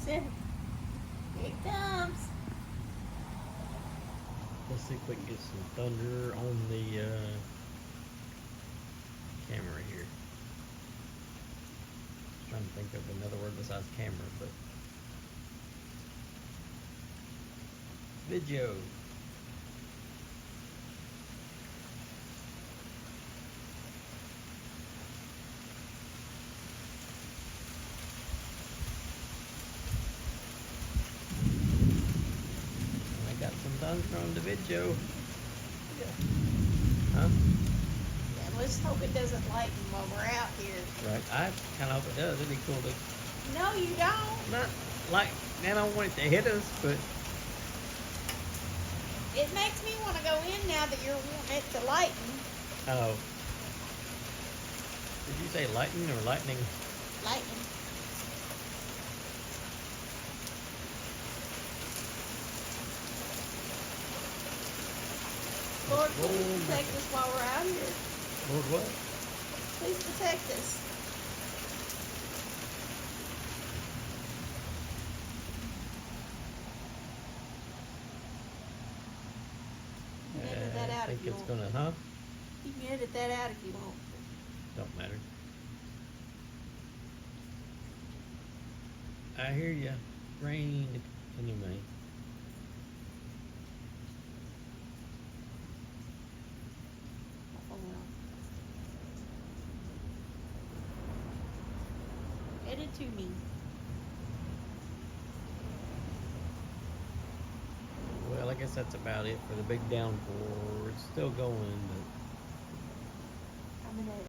Here it comes. Let's see if we can get some thunder on the camera here. Trying to think of another word besides camera, but video. I got some thunder on the video. Huh? Yeah, let's hope it doesn't lighten while we're out here. Right. I kind of hope it does. It'd be cool to No, you don't. not like. I don't want it to hit us, but It makes me want to go in now that you're wanting it to lighten. oh. Did you say lightning or lightning? Lighten. Lord, please protect us while we're out here. Lord, what? Please protect us. You can edit that I out think if you it's want. gonna, huh? You can edit that out if you want. Don't matter. I hear ya. Rain anyway. Edit to me. Well, I guess that's about it for the big downpour. It's still going, but I'm gonna